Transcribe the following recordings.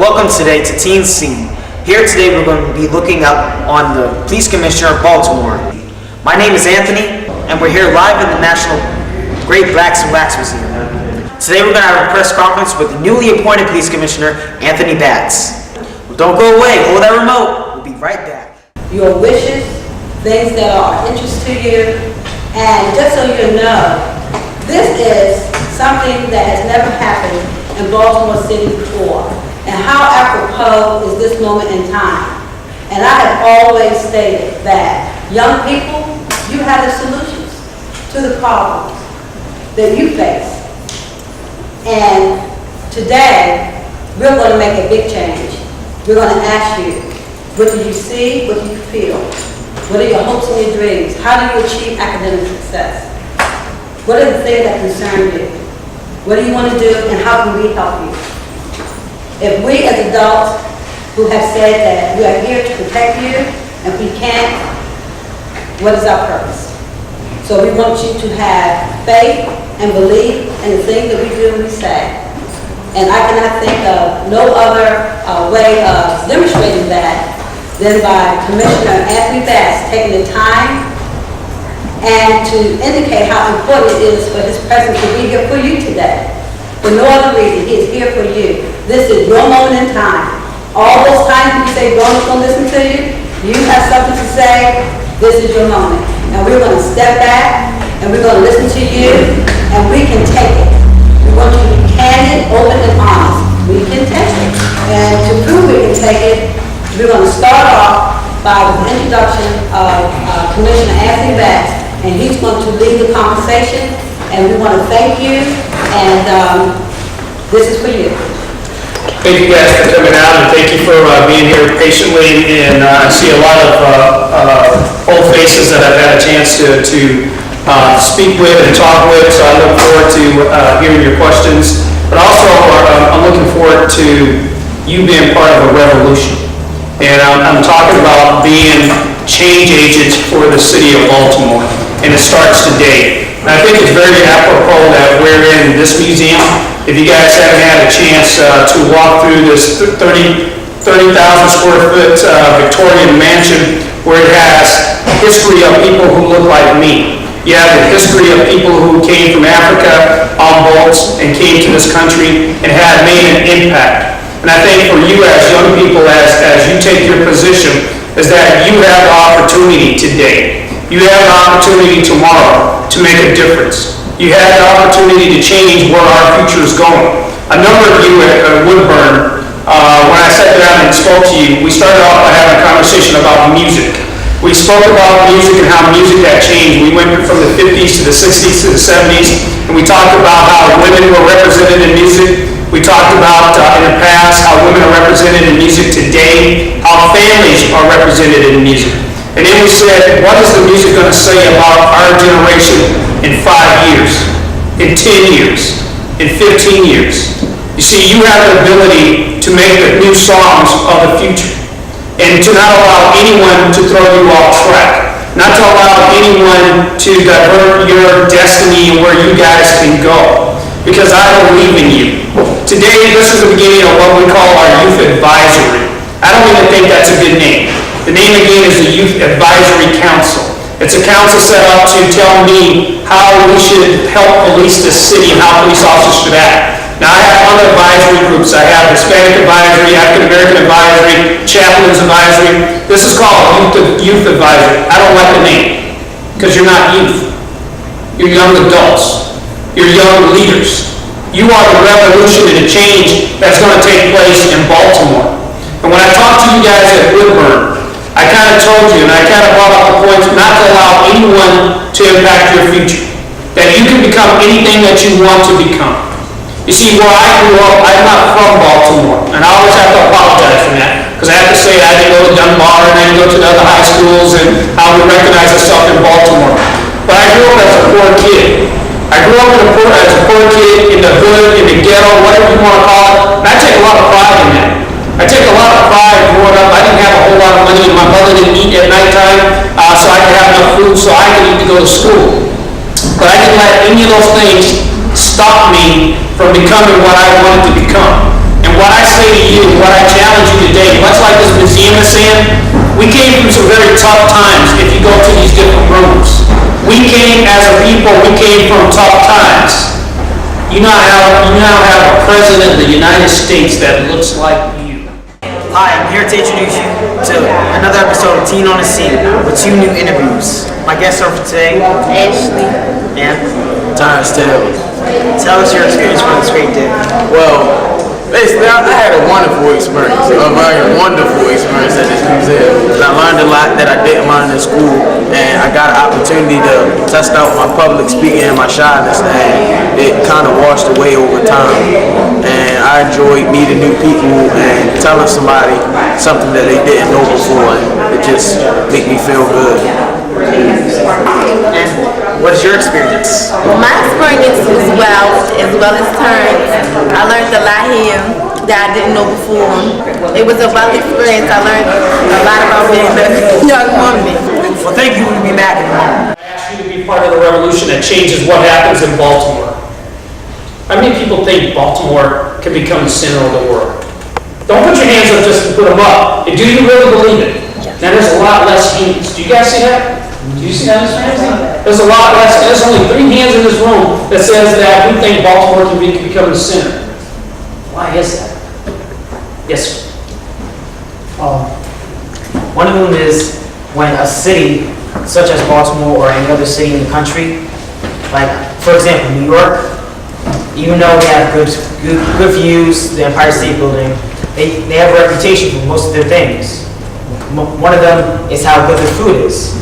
Welcome today to Teen Scene. Here today we're going to be looking up on the Police Commissioner of Baltimore. My name is Anthony, and we're here live in the National Great Blacks and Wax Museum. Today we're going to have a press conference with the newly appointed Police Commissioner, Anthony Batts. Well, don't go away, hold that remote, we'll be right back. Your wishes, things that are of interest to you, and just so you know, this is something that has never happened in Baltimore City before. And how apropos is this moment in time? And I have always stated that young people, you have the solutions to the problems that you face. And today, we're going to make a big change. We're going to ask you, what do you see, what do you feel? What are your hopes and your dreams? How do you achieve academic success? What are the things that concern you? What do you want to do, and how can we help you? If we as adults who have said that we are here to protect you, and we can't, what is our purpose? So we want you to have faith and believe in the things that we do and we say. And I cannot think of no other way of demonstrating that than by Commissioner Anthony Batts taking the time and to indicate how important it is for his presence to be here for you today. For no other reason, he is here for you. This is your moment in time. All those times you say, "Don't listen to you," you have something to say, this is your moment. And we're going to step back, and we're going to listen to you, and we can take it. We want you to be candid, open, and honest. We can take it. And to prove we can take it, we're going to start off by the introduction of Commissioner Anthony Batts, and he's going to lead the conversation, and we want to thank you, and this is for you. Thank you guys for coming out, and thank you for being here patiently. And I see a lot of old faces that I've had a chance to speak with and talk with, so I look forward to hearing your questions. But also, I'm looking forward to you being part of a revolution. And I'm talking about being change agents for the city of Baltimore, and it starts today. And I think it's very apropos that we're in this museum. If you guys haven't had a chance to walk through this 30,000 square foot Victorian mansion, where it has history of people who look like me. You have the history of people who came from Africa on boats and came to this country and had made an impact. And I think for you as young people, as you take your position, is that you have the opportunity today. You have the opportunity tomorrow to make a difference. You have the opportunity to change where our future is going. A number of you at Woodburn, when I sat down and spoke to you, we started off by having a conversation about music. We spoke about music and how music had changed. We went from the 50s to the 60s to the 70s, and we talked about how women were represented in music. We talked about in the past how women are represented in music today, how families are represented in music. And then we said, what is the music going to say about our generation in 5 years, in 10 years, in 15 years? You see, you have the ability to make the new songs of the future, and to not allow anyone to throw you off track, not to allow anyone to divert your destiny and where you guys can go, because I believe in you. Today, this is the beginning of what we call our Youth Advisory. I don't even think that's a good name. The name again is the Youth Advisory Council. It's a council set up to tell me how we should help police this city and how police officers should act. Now, I have other advisory groups. I have Hispanic Advisory, African American Advisory, Chaplains Advisory. This is called Youth Advisory. I don't like the name, because you're not youth. You're young adults. You're young leaders. You are the revolution and the change that's going to take place in Baltimore. And when I talked to you guys at Woodburn, I kind of told you, and I kind of brought up the point not to allow anyone to impact your future. That you can become anything that you want to become. You see, where I grew up, I'm not from Baltimore. And I always have to apologize for that. Because I have to say I didn't go to Dunbar and I didn't go to the other high schools and how we recognize ourselves in Baltimore. But I grew up as a poor kid. I grew up as a poor kid in the hood, in the ghetto, whatever you want to call it. And I take a lot of pride in that. I take a lot of pride growing up. I didn't have a whole lot of money, and my mother didn't eat at nighttime, so I could have enough food so I could eat to go to school. But I didn't let any of those things stop me from becoming what I wanted to become. And what I say to you, what I challenge you today, much like this museum is saying, we came from some very tough times if you go to these different rooms. We came as a people, we came from tough times. You now have a president of the United States that looks like you. Hi, I'm here to introduce you to another episode of Teen on the Scene with 2 new interviews. My guests are for today, Ashley. and Terrence Taylor. tell us your experience for this great day. Well, basically, I had a wonderful experience, a very wonderful experience at this museum. I learned a lot that I didn't learn in school, and I got an opportunity to test out my public speaking and my shyness, and it kind of washed away over time. And I enjoyed meeting new people and telling somebody something that they didn't know before, and it just made me feel good. And what is your experience? Well, my experience as well as Terrence, I learned a lot here that I didn't know before. It was a well experience. I learned a lot about being a young woman. Well, thank you. We'll be back in a moment. I ask you to be part of the revolution that changes what happens in Baltimore. How many people think Baltimore can become the center of the world? Don't put your hands up just to put them up. Do you really believe it? Now there's a lot less hands. Do you guys see that? Do you see that, Mr. Ramsey? There's a lot less. There's only 3 hands in this room that says that we think Baltimore can become the center. Why is that? Yes, sir. One of them is when a city, such as Baltimore or any other city in the country, like, for example, New York, even though they have good views, the Empire State Building, they have a reputation for most of their things. One of them is how good their food is.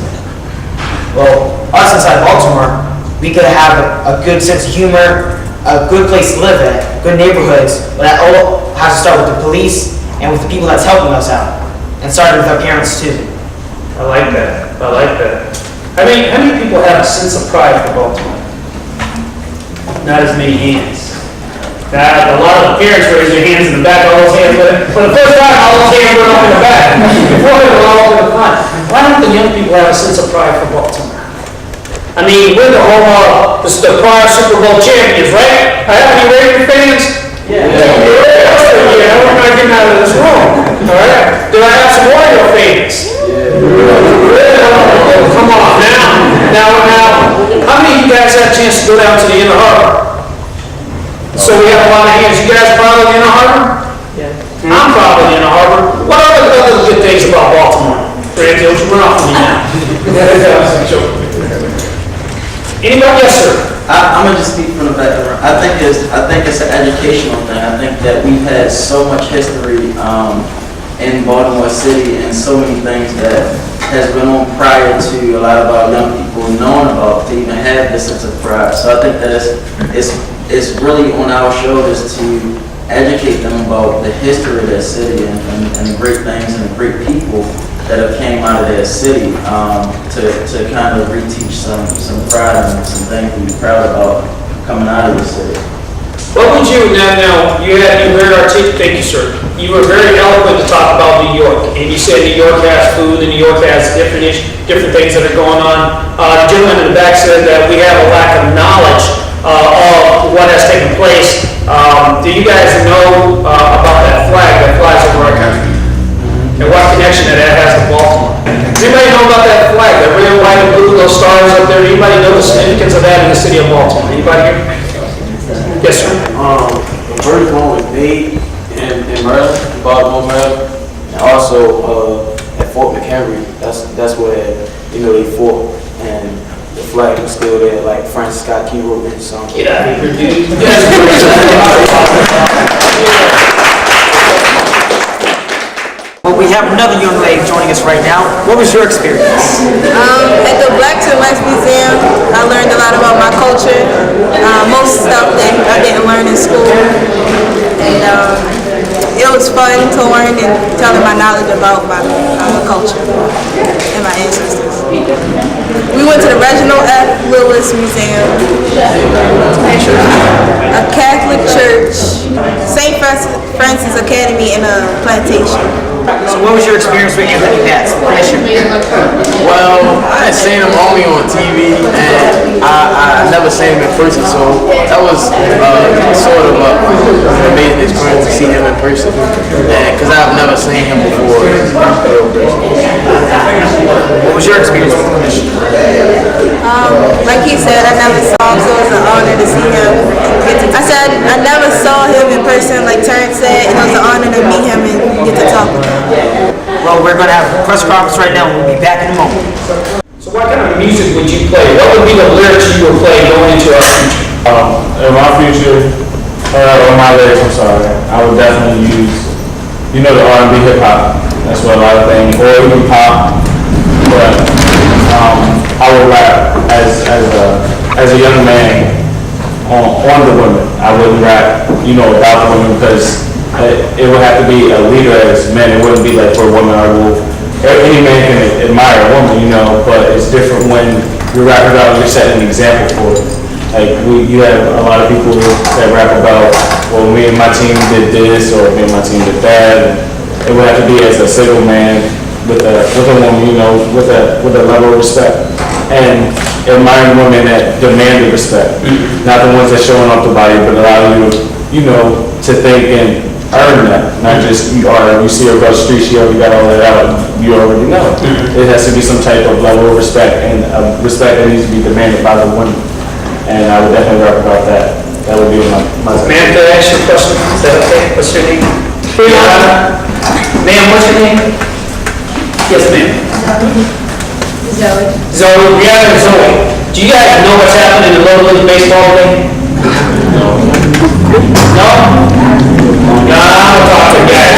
Well, us inside Baltimore, we could have a good sense of humor, a good place to live at, good neighborhoods, but that all has to start with the police and with the people that's helping us out, and starting with our parents too. I like that. I like that. How many people have a sense of pride for Baltimore? Not as many hands. A lot of the parents raise their hands in the back, all those hands, but for the first time, all those hands went up in the back. Before they were all in the front. Why don't the young people have a sense of pride for Baltimore? I mean, we're the home of the prior Super Bowl champions, right? Have any Raiders fans? Yeah. Yeah, we're not getting out of this room. All right? Do I have some Warrior fans? Yeah. Come on, now, how many of you guys had a chance to go down to the Inner Harbor? So we have a lot of hands. You guys proud of the Inner Harbor? Yeah. I'm proud of the Inner Harbor. What are the other good things about Baltimore? Randy, don't you run off on me now. Anybody? Yes, sir. I'm gonna just speak from the background. I think it's an educational thing. I think that we've had so much history in Baltimore City and so many things that has been on prior to a lot of our young people knowing about to even have this sense of pride. So I think that it's really on our shoulders to educate them about the history of their city and the great things and the great people that have came out of their city, to kind of reteach some pride and some things to be proud about coming out of the city. What would you, now, you very articulate, thank you, sir. You were very eloquent to talk about New York, and you said New York has food, and New York has different things that are going on. The gentleman in the back said that we have a lack of knowledge of what has taken place. Do you guys know about that flag that flies over our country? And what connection that has to Baltimore? Does anybody know about that flag, that red, white, and blue, those stars up there? Anybody know the significance of that in the city of Baltimore? Anybody here? Yes, sir. The first one was made in Maryland, Baltimore, Maryland, and also at Fort McHenry. That's where they fought, and the flag was still there, like Francis Scott Key wrote in the song. Get out of here, dude. Well, we have another young lady joining us right now. What was your experience? At the Blacks and Wax Museum, I learned a lot about my culture. Most stuff that I didn't learn in school. And it was fun to learn and telling my knowledge about my culture and my ancestors. We went to the Reginald F. Lewis Museum, a Catholic church, St. Francis Academy, and a plantation. So what was your experience with Anthony Patz, the commissioner? Well, I had seen him only on TV, and I never seen him in person, so that was sort of an amazing experience to see him in person, and because I've never seen him before. What was your experience with the commission? Like he said, I never saw him, so it was an honor to see him. I said I never saw him in person, like Terrence said, and it was an honor to meet him and get to talk with him. Well, we're going to have a press conference right now. We'll be back in a moment. So what kind of music would you play? What would be the lyrics you would play going into our future? In my future, or my lyrics, I'm sorry, I would definitely use, the R&B hip hop. That's what a lot of things, or even pop. But I would rap as a young man on the women. I wouldn't rap, about the women because it would have to be a leader as men. It wouldn't be like for a woman. Any man can admire a woman, but it's different when you're rapping about, you're setting an example for it. Like you have a lot of people that rap about, well, me and my team did this, or me and my team did that. And it would have to be as a single man with a woman, with a level of respect, and admiring women that demand the respect, not the ones that showing off the body, but allow you, to think and earn that. Not just you see her across the street, she already got all that out. You already know. It has to be some type of level of respect, and respect that needs to be demanded by the woman. And I would definitely rap about that. That would be my Ma'am, can I ask you a question? Is that okay? What's your name? Ma'am, what's your name? Yes, ma'am. Zoe. Zoe, Brianna and Zoe. Do you guys know what's happening in the Little League Baseball today? No? No, I'm gonna talk to you guys.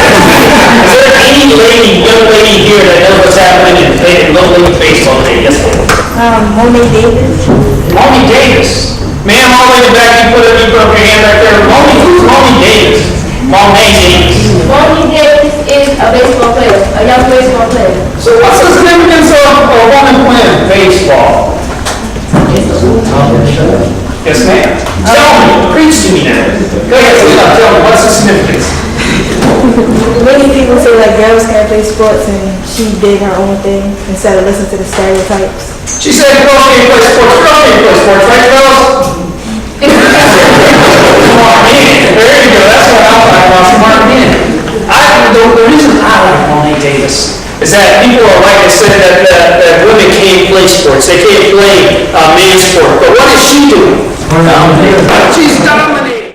Is there any young lady here that knows what's happening in Little League Baseball today? Yes, ma'am. Monet Davis. Mommy Davis. Ma'am, all the way in the back, you put up your hand right there. Who's Mommy Davis? Mommy Davis. Mommy Davis is a baseball player, a young baseball player. So what's the significance of a woman playing baseball? Yes, ma'am. Tell me, preach to me now. Go ahead, tell me, what's the significance? Many people say like girls can't play sports and she did her own thing instead of listening to the stereotypes. She said girls can't play sports. Girls can't play sports, right, girls? Smart men. There you go. That's what I'm talking about, smart men. The reason I like Monet Davis is that people are like I said that women can't play sports. They can't play men's sport. But what is she doing? She's dominating.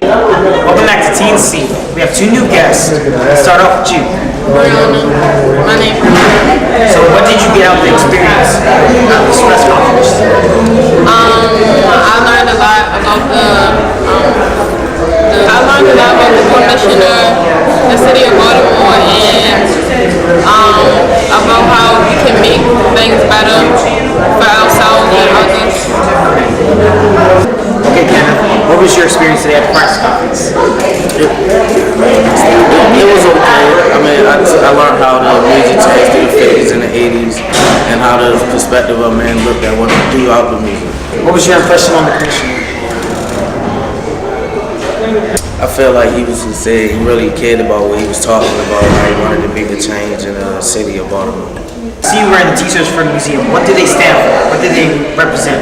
Welcome back to TNC. We have two new guests. Let's start off with you. Brianna. My name is Brianna. So what did you get out of the experience of this press conference? I learned a lot about the commissioner, the city of Baltimore, and about how we can make things better for ourselves and others. Okay, Kevin, what was your experience today at the press conference? It was okay. I mean, I learned how the music changed in the 50s and the 80s, and how the perspective of men looked at women throughout the music. What was your impression on the commissioner? I feel like he was sincere. He really cared about what he was talking about, how he wanted to make a change in the city of Baltimore. See you wearing the t-shirts for the museum. What do they stand for? What do they represent?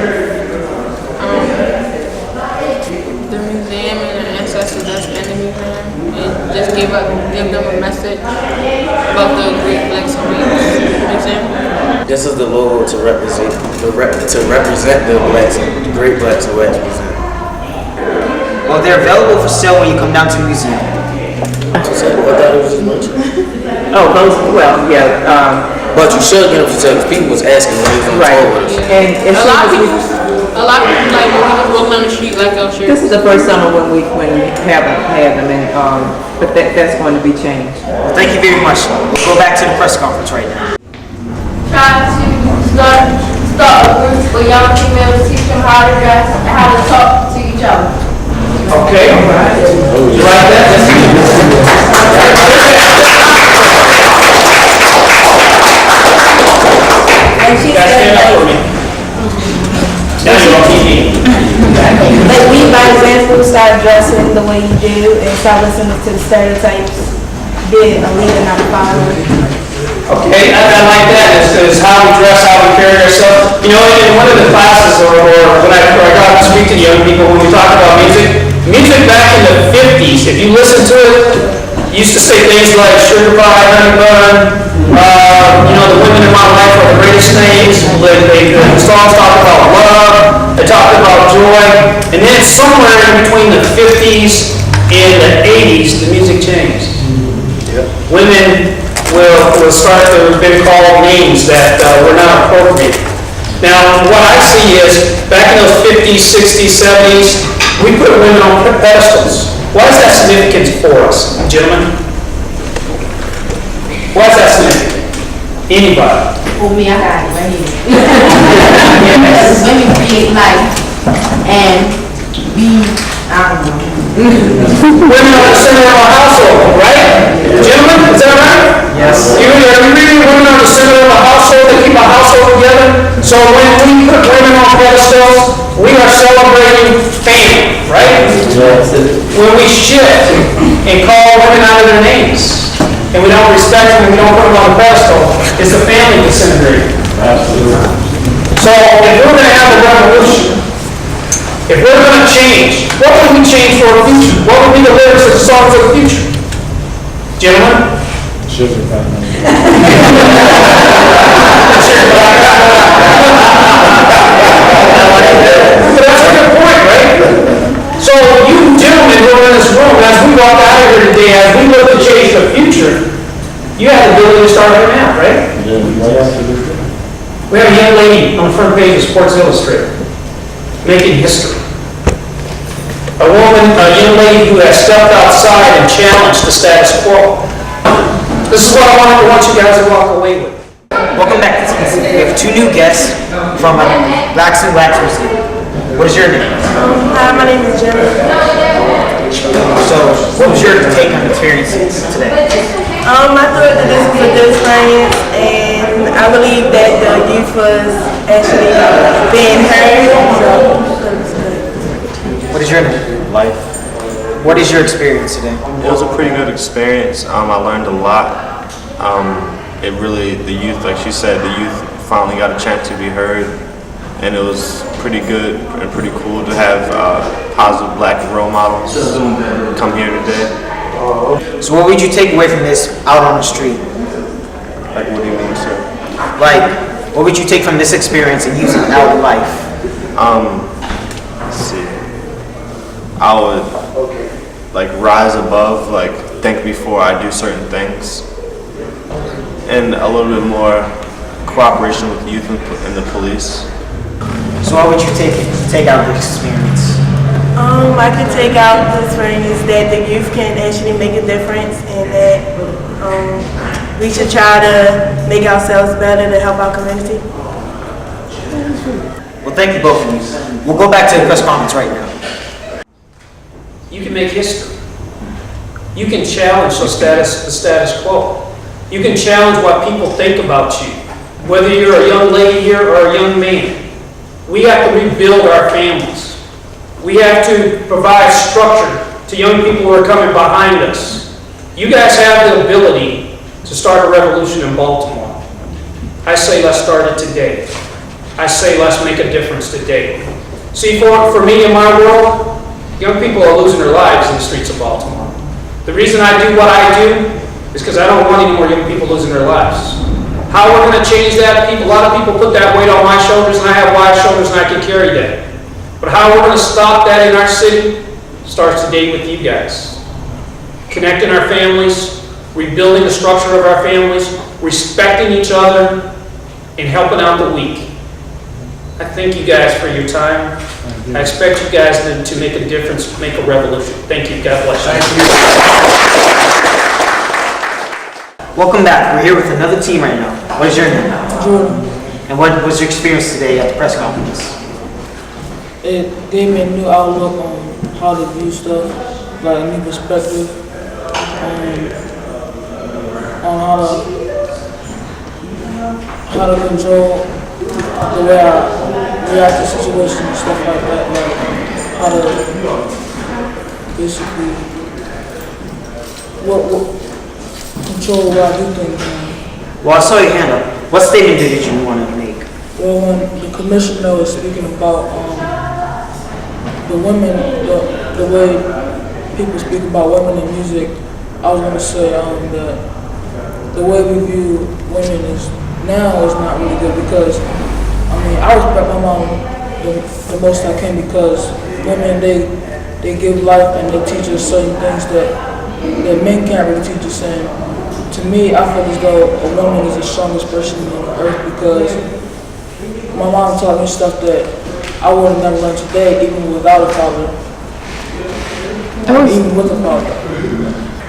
The museum and the ancestors that's in the museum, and just give them a message about the Great Blacks and Whites Museum. This is the logo to represent the Great Blacks and Whites Museum. Well, they're available for sale when you come down to the museum. What that was just mentioned. Oh, those, well, yeah, But you should get them for sale because people was asking when they was on right. tour with us. And A lot of people like when we was walking on the street like our shirts. this is the first summer when we have them, and but that's going to be changed. Well, thank you very much. We'll go back to the press conference right now. Try to start a group for young females, teach them how to dress and how to talk to each other. Okay. You like that? And she Guys, said stand up for me. Now you're on TV. like we by example start dressing the way you do and start listening to the stereotypes, being a leader, not a follower. Okay, I like that. It's how we dress, how we carry ourselves. You know, in one of the classes, or when I got to speak to young people, when we talked about music back in the 50s, if you listen to it, Used to say things like sugar pie, honey bun, the women in my life are the greatest things. The songs talk about love, they talk about joy, and then somewhere in between the 50s and the 80s, the music changed. Women will start to have been called names that were not appropriate. Now, what I see is, back in those 50s, 60s, 70s, we put women on pedestals. Why is that significant for us, gentlemen? Why is that significant? Anybody? For me, I got it right here. Because women create life and be, I don't know. Women are the center of our household, right? Gentlemen, is that right? Yes. You reading women are the center of a household, they keep a household together. So when we put women on pedestals, we are celebrating family, right? Yes. When we shift and call women out of their names, and we don't respect them, and we don't put them on a pedestal, it's a family disintegrating. Absolutely. So if we're going to have a revolution, if we're going to change, what would we change for our future? What would be the lyrics of the song for the future? Gentlemen? Sugar pie. But that's a good point, right? So you gentlemen who are in this room, as we walk out of here today, as we look to change the future, you have the ability to start right now, right? We have a young lady on the front page of Sports Illustrated, making history. A young lady who has stepped outside and challenged the status quo. This is what I want you guys to walk away with. Welcome back. We have two new guests from Blacks and Wax Museum. What is your name? Hi, my name is Jenna. So, what was your take on experiences today? I thought that this was a good experience, and I believe that the youth was actually being heard. So, that was good. What is your name? Life. What is your experience today? It was a pretty good experience. I learned a lot. The youth, like she said, the youth finally got a chance to be heard, and it was pretty good and pretty cool to have positive Black role models come here today. So what would you take away from this out on the street? Like, what do you mean, sir? Like, what would you take from this experience and use it out in life? Let's see. I would rise above, think before I do certain things, and a little bit more cooperation with youth and the police. So what would you take out of this experience? I could take out the experience that the youth can actually make a difference, and that we should try to make ourselves better to help our community. Well, thank you both of you. We'll go back to the press conference right now. You can make history. You can challenge the status quo. You can challenge what people think about you, whether you're a young lady here or a young man. We have to rebuild our families. We have to provide structure to young people who are coming behind us. You guys have the ability to start a revolution in Baltimore. I say let's start it today. I say let's make a difference today. See, for me in my world, young people are losing their lives in the streets of Baltimore. The reason I do what I do is because I don't want any more young people losing their lives. How we're going to change that? A lot of people put that weight on my shoulders, and I have wide shoulders, and I can carry that. But how we're going to stop that in our city starts today with you guys. Connecting our families, rebuilding the structure of our families, respecting each other, and helping out the weak. I thank you guys for your time. I expect you guys to make a difference, make a revolution. Thank you. God bless you. Thank you. Welcome back. We're here with another team right now. What is your name? Jordan. And what was your experience today at the press conference? It gave me a new outlook on how to view stuff, like a new perspective on how to control the way I react to situations and stuff like that, like how to basically control what I do things. Well, I saw your hand up. What statement did you want to make? Well, when the commissioner was speaking about the women, the way people speak about women in music, I was gonna say that the way we view women is now is not really good because I respect my mom the most I can because women they give life and they teach us certain things that men can't really teach us. And to me, I feel as though a woman is the strongest person on the earth because my mom taught me stuff that I would have never learned today, even without a father. Even with a father.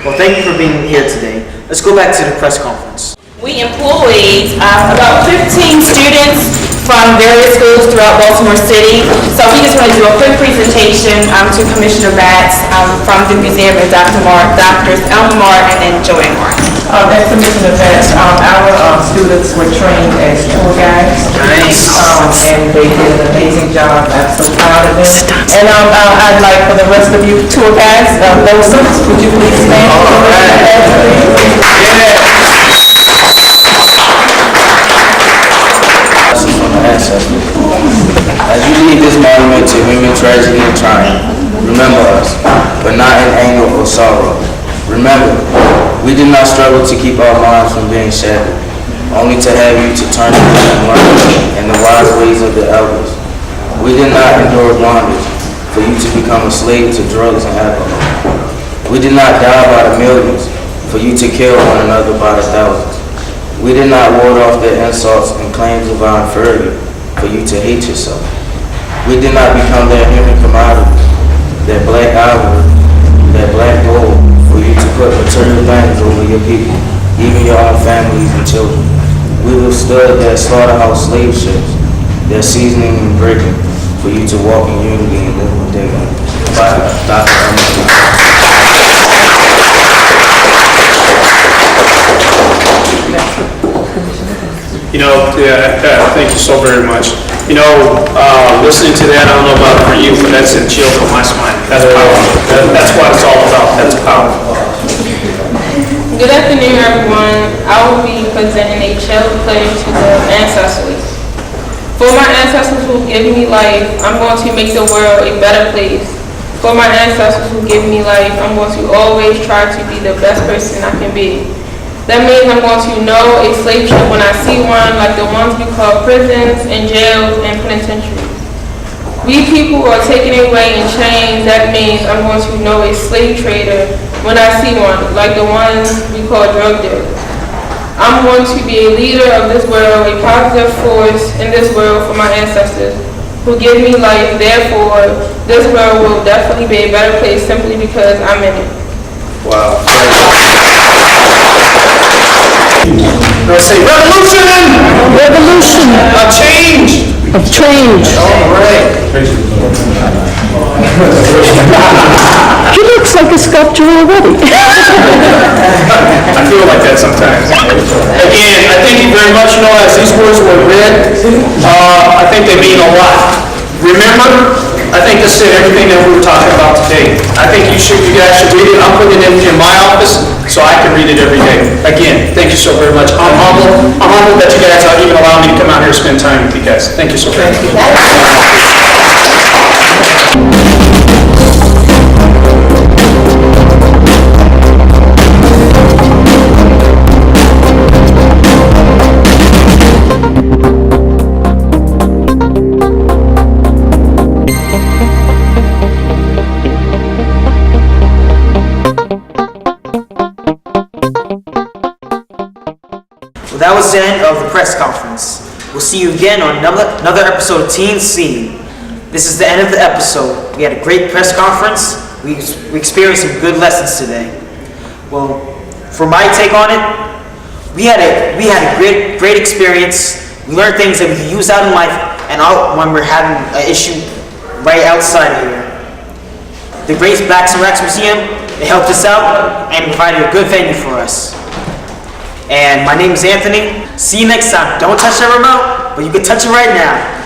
Well, thank you for being here today. Let's go back to the press conference. We employed about 15 students from various schools throughout Baltimore City. So we just want to do a quick presentation to Commissioner Batts from the museum and Drs. Elma Martin and Joanne Martin. As Commissioner Batts, our students were trained as tour guides. Nice. And they did an amazing job. I'm so proud of them. And I'd like for the rest of you tour guides, those students, would you please stand? All right. As you leave this monument to human tragedy and triumph, remember us, but not in anger or sorrow. Remember, we did not struggle to keep our minds from being shattered, only to have you to turn to and learn in the wise ways of the elders. We did not endure bondage for you to become a slave to drugs and alcohol. We did not die by the millions for you to kill one another by the thousands. We did not ward off their insults and claims of our inferiority for you to hate yourself. We did not become their human commodity, their black ivory, their black gold, for you to put material things over your people, even your own families and children. We withstood their slaughterhouse slave ships, their seasoning and breaking, for you to walk in unity and live with dignity. By Dr. Thank you so very much. Listening to that, I don't know about for you, but that sent chills on my spine. That's powerful. That's what it's all about. That's powerful. Good afternoon, everyone. I will be presenting a child play to the ancestors. For my ancestors who give me life, I'm going to make the world a better place. For my ancestors who give me life, I'm going to always try to be the best person I can be. That means I'm going to know a slave ship when I see one, like the ones we call prisons and jails and penitentiaries. We people are taken away in chains. That means I'm going to know a slave trader when I see one, like the ones we call drug dealers. I'm going to be a leader of this world, a positive force in this world for my ancestors who give me life. Therefore, this world will definitely be a better place simply because I'm in it. Wow. Let's say revolution! Revolution A change! of change. All right. He looks like a sculpture already. I feel like that sometimes. Again, I thank you very much. As these words were read, I think they mean a lot. Remember, I think this said everything that we were talking about today. I think you guys should read it. I'm putting it in my office so I can read it every day. Again, thank you so very much. I'm humbled that you guys even allow me to come out here and spend time with you guys. Thank you so very much. That was the end of the press conference. We'll see you again on another episode of Teen Scene. This is the end of the episode. We had a great press conference. We experienced some good lessons today. Well, for my take on it, we had a great experience. We learned things that we can use out in life and out when we're having an issue right outside here. The Great Blacks and Racks Museum, they helped us out and provided a good venue for us. And my name is Anthony. See you next time. Don't touch that remote, but you can touch it right now.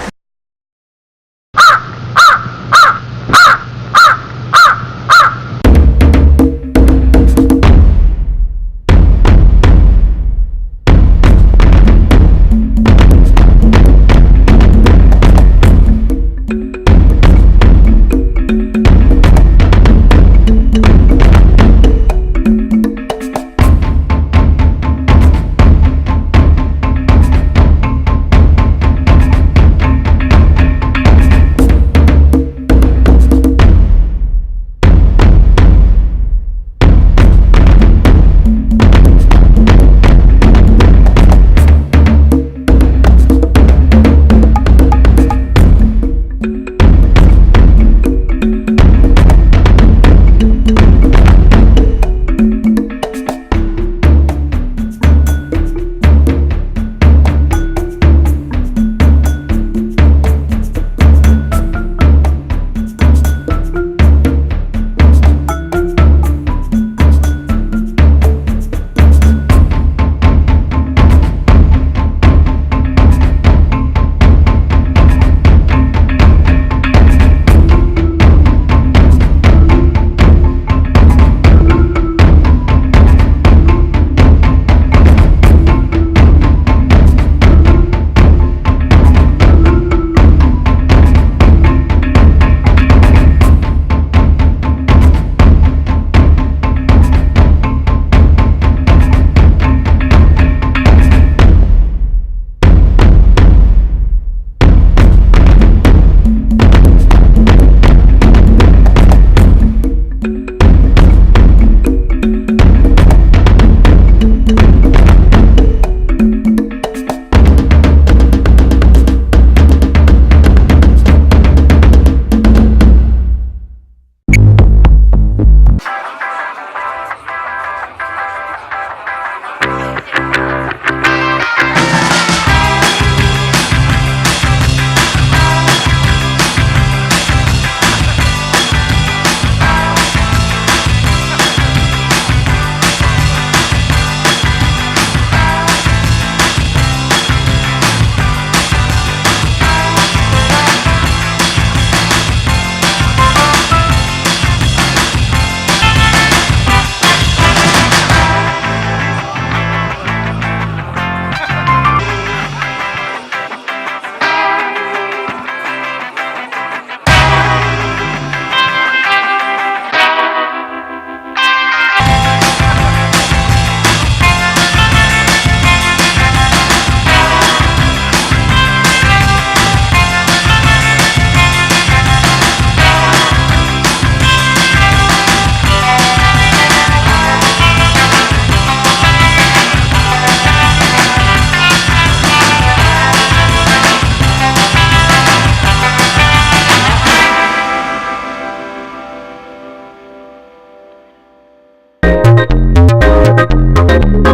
Thank